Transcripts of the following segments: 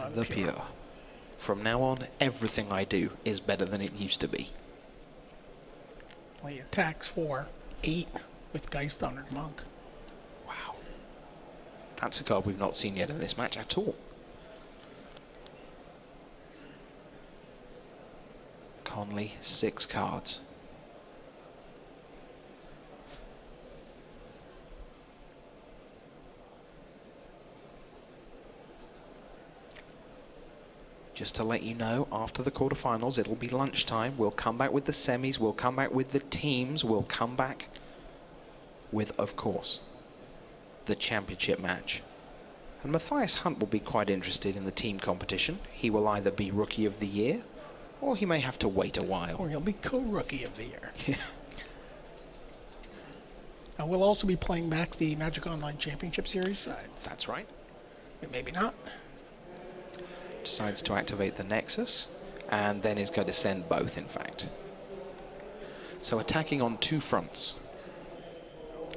of the Pure. From now on, everything I do is better than it used to be. Well, he attacks for 8 with Geist Honored Monk. Wow. That's a card we've not seen yet in this match at all. Conley, 6 cards. Just to let you know, after the quarterfinals, it'll be lunchtime. We'll come back with the semis, we'll come back with the teams, we'll come back with, of course, the championship match. And Matthias Hunt will be quite interested in the team competition. He will either be Rookie of the Year, or he may have to wait a while. Or he'll be co-Rookie of the Year. We'll also be playing back the Magic Online Championship Series. That's right. Maybe not. Decides to activate the Nexus, and then is going to send both, in fact. So attacking on 2 fronts.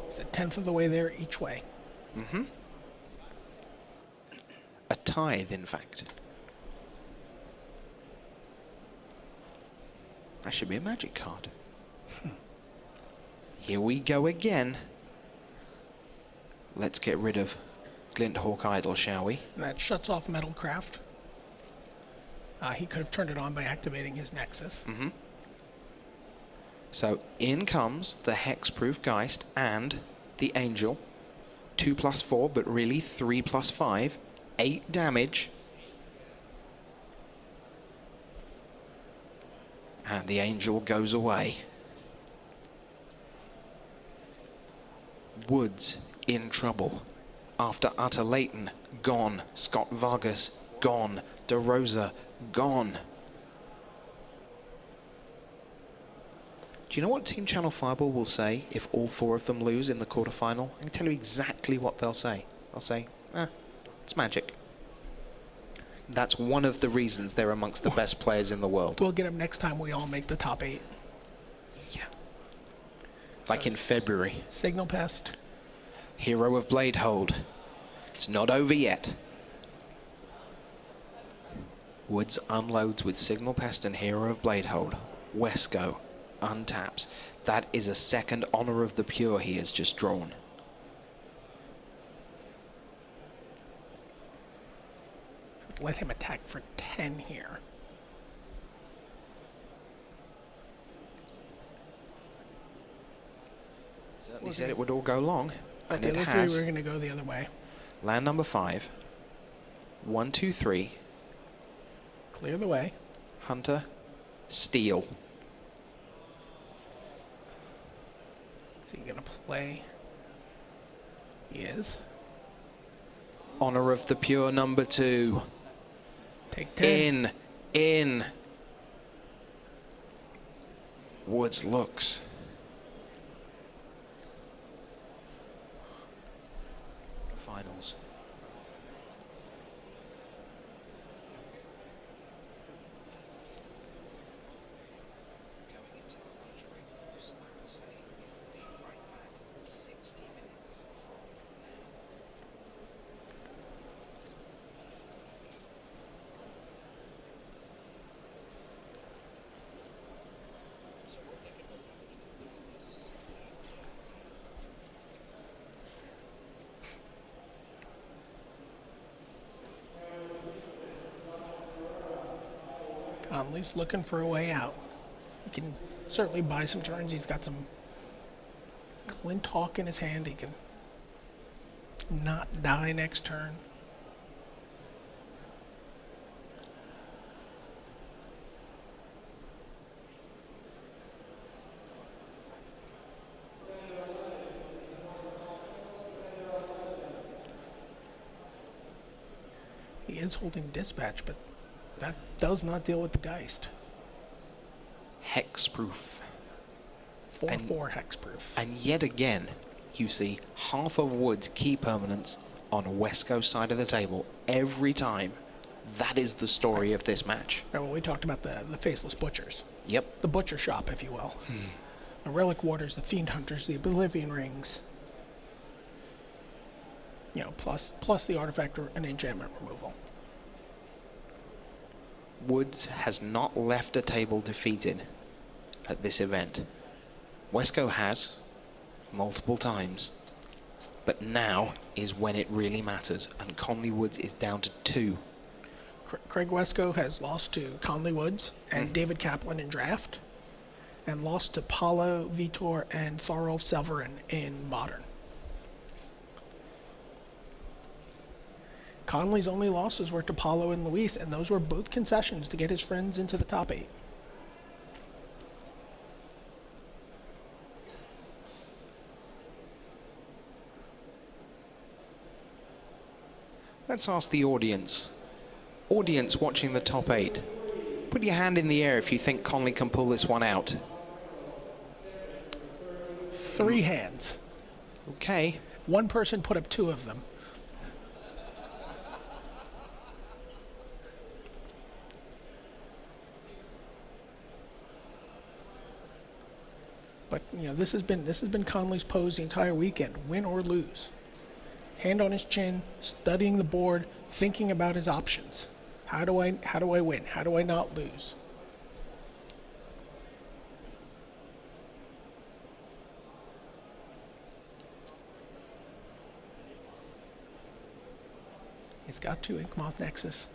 It's a 10th of the way there each way. Mm-hmm. A tithe, in fact. That should be a magic card. Here we go again. Let's get rid of Glinthawk Idol, shall we? And that shuts off Metalcraft. He could have turned it on by activating his Nexus. Mm-hmm. So in comes the Hexproof Geist and the Angel. 2+4, but really 3+5. 8 damage. And the Angel goes away. Woods in trouble. After Utter Leighton, gone. Scott Vargas, gone. DeRosa, gone. Do you know what Team Channel Fireball will say if all 4 of them lose in the quarterfinal? I can tell you exactly what they'll say. They'll say, it's magic. That's one of the reasons they're amongst the best players in the world. We'll get them next time we all make the top 8. Yeah. Like in February. Signal Pest. Hero of Bladehold. It's not over yet. Woods unloads with Signal Pest and Hero of Bladehold. Wescoe untaps. That is a second Honor of the Pure he has just drawn. Let him attack for 10 here. Certainly said it would all go long. But And the it other 3 has. we're going to go the other way. Land number 5. 1, 2, 3. Clear the way. Hunter. Steal. So you're going to play. He is. Honor of the Pure number 2. Take 10. In. Woods looks. Finals. Conley's looking for a way out. He can certainly buy some turns. He's got some Glinthawk in his hand. He can not die next turn. He is holding Dispatch, but that does not deal with the Geist. Hexproof. 4/4 Hexproof. And yet again, you see half of Wood's key permanents on Wescoe's side of the table every time. That is the story of this match. Right, well, we talked about the Faceless Butchers. Yep. The Butcher Shop, if you will. The Relic Warders, the Fiend Hunters, the Oblivion Rings. You know, plus the Artifact and Enchantment removal. Woods has not left a table defeated at this event. Wescoe has, multiple times. But now is when it really matters, and Conley Woods is down to 2. Craig Wescoe has lost to Conley Woods and David Kaplan in draft, and lost to Paulo Vitor and Thorolf Severin in modern. Conley's only losses were to Paulo and Luis, and those were both concessions to get his friends into the top 8. Let's ask the audience. Audience watching the top 8. Put your hand in the air if you think Conley can pull this one out. 3 hands. Okay. One person put up 2 of them. But this has been Conley's pose the entire weekend, win or lose. Hand on his chin, studying the board, thinking about his options. How do I win? How do I not lose? He's got 2 Inkmoth Nexus.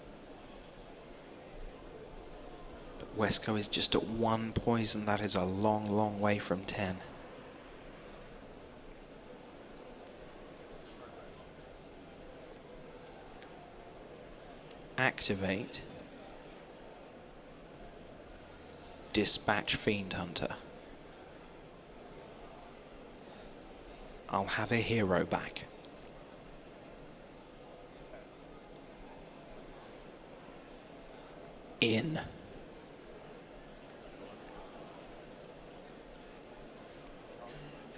But Wescoe is just at 1 poison. That is a long, long way from 10. Activate. Dispatch Fiend Hunter. I'll have a hero back. In.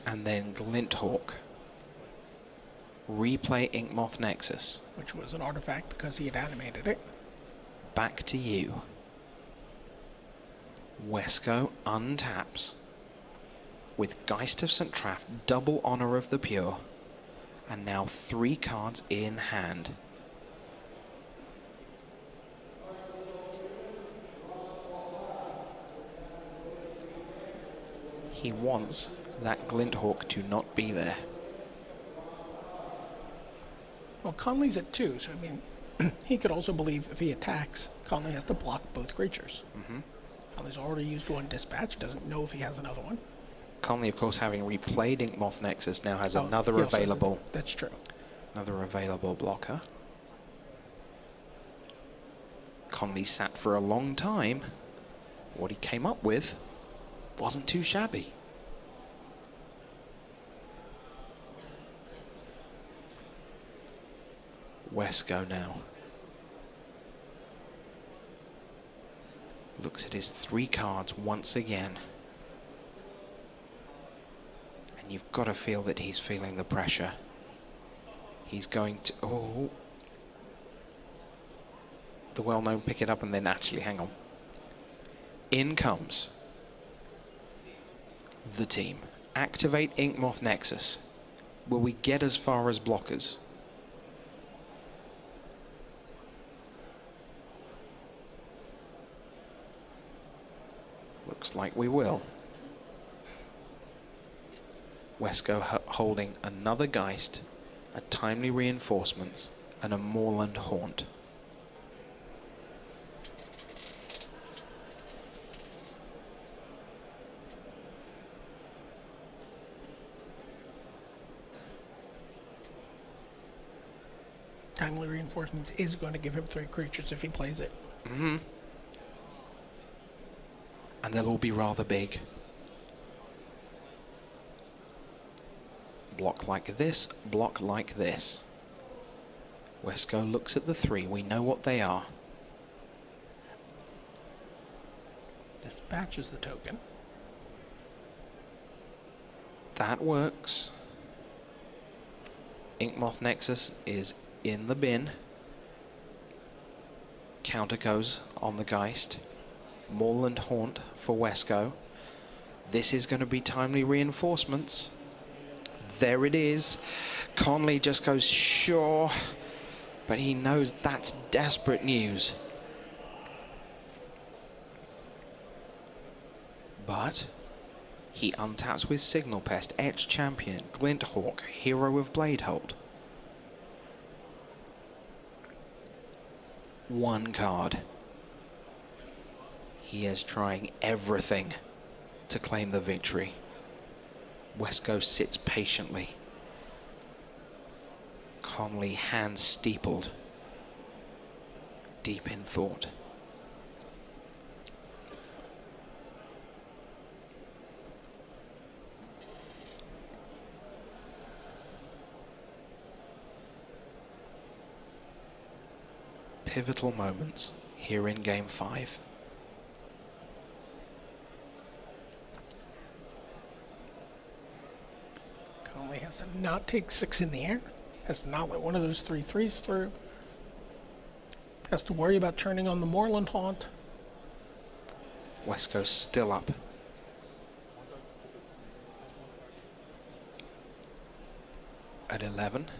And then Glinthawk. Replay Inkmoth Nexus. Which was an artifact because he had animated it. Back to you. Wescoe untaps. With Geist of St. Traff, double Honor of the Pure. And now 3 cards in hand. He wants that Glinthawk to not be there. Well, Conley's at 2, so I mean, he could also believe if he attacks, Conley has to block both creatures. Conley's already used 1 dispatch, doesn't know if he has another one. Conley, of course, having replayed Inkmoth Nexus, now has Oh, another he also has available. That's true. Another available blocker. Conley sat for a long time. What he came up with wasn't too shabby. Wescoe now looks at his 3 cards once again, and you've got to feel that he's feeling the pressure. He's going to, oh, the well-known pick it up and then actually hang on. In comes the team. Activate Inkmoth Nexus. Will we get as far as blockers? Looks like we will. Wescoe holding another Geist, a Timely Reinforcement, and a Moorland Haunt. Timely Reinforcements is going to give him 3 creatures if he plays it. And they'll all be rather big. Block like this, block like this. Wescoe looks at the 3, we know what they are. Dispatches the token. That works. Inkmoth Nexus is in the bin. Counter goes on the Geist. Moorland Haunt for Wescoe. This is going to be Timely Reinforcements. There it is. Conley just goes, sure, but he knows that's desperate news. But he untaps with Signal Pest, Etch Champion, Glint Hawk, Hero of Bladehold. One card. He is trying everything to claim the victory. Wescoe sits patiently. Conley, hands steepled, deep in thought. Pivotal moments here in Game 5. Conley has to not take 6 in the air. Has to not let one of those 3/3s through. Has to worry about turning on the Moorland Haunt. Wescoe's still up. At 11.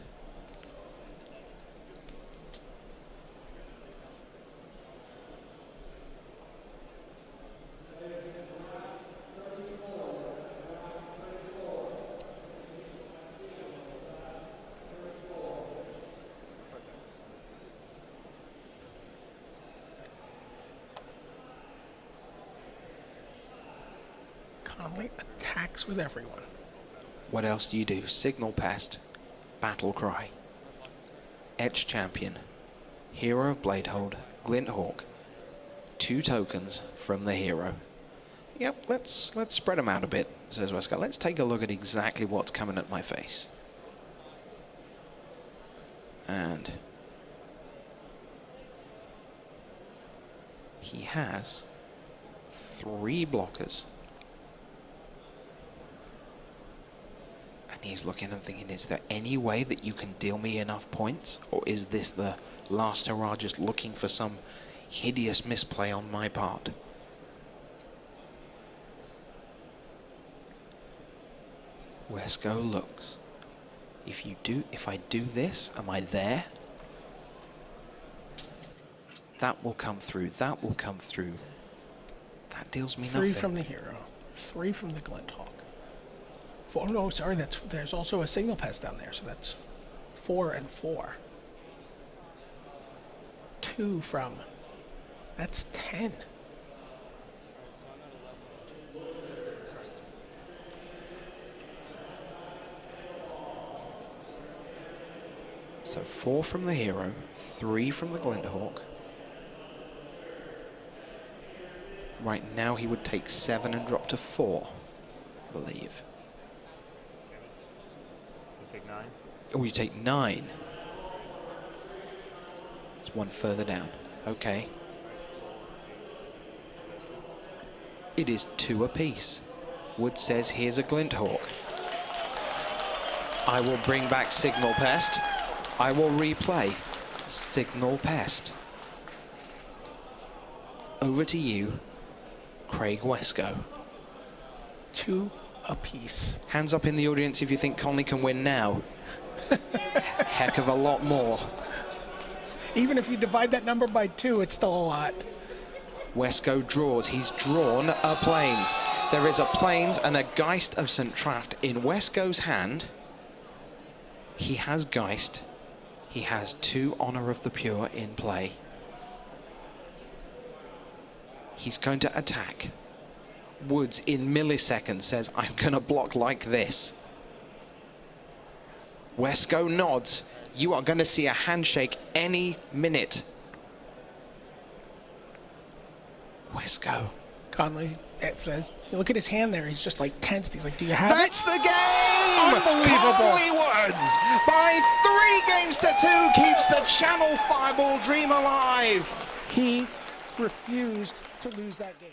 Conley attacks with everyone. What else do you do? Signal Pest, Battle Cry, Etch Champion, Hero of Bladehold, Glint Hawk. 2 tokens from the hero. Yep, let's spread them out a bit, says Wescoe. Let's take a look at exactly what's coming at my face. And he has 3 blockers. And he's looking and thinking, is there any way that you can deal me enough points? Or is this the last hurrah, just looking for some hideous misplay on my part? Wescoe looks. If I do this, am I there? That will come through, that will come through. That deals me 3 nothing. from the hero. 3 from the Glint Hawk. 4, no, sorry, there's also a Signal Pest down there, so that's 4 and 4. 2 from, that's 10. So 4 from the hero, 3 from the Glint Hawk. Right now he would take 7 and drop to 4, I believe. Take 9. Oh, you take 9. It's 1 further down. Okay. It is 2 apiece. Wood says, here's a Glint Hawk. I will bring back Signal Pest. I will replay Signal Pest. Over to you, Craig Wescoe. 2 apiece. Hands up in the audience if you think Conley can win now. Heck of a lot more. Even if you divide that number by 2, it's still a lot. Wescoe draws. He's drawn a Plains. There is a Plains and a Geist of St. Traft in Wescoe's hand. He has Geist. He has 2 Honor of the Pure in play. He's going to attack. Woods in milliseconds says, I'm going to block like this. Wescoe nods. You are going to see a handshake any minute. Wescoe. Conley says, you look at his hand there, he's just like tensed. He's like, do you have That's it? the game! Unbelievable. Conley Woods, by 3 games to 2, keeps the Channel Fireball dream alive. He refused to lose that game.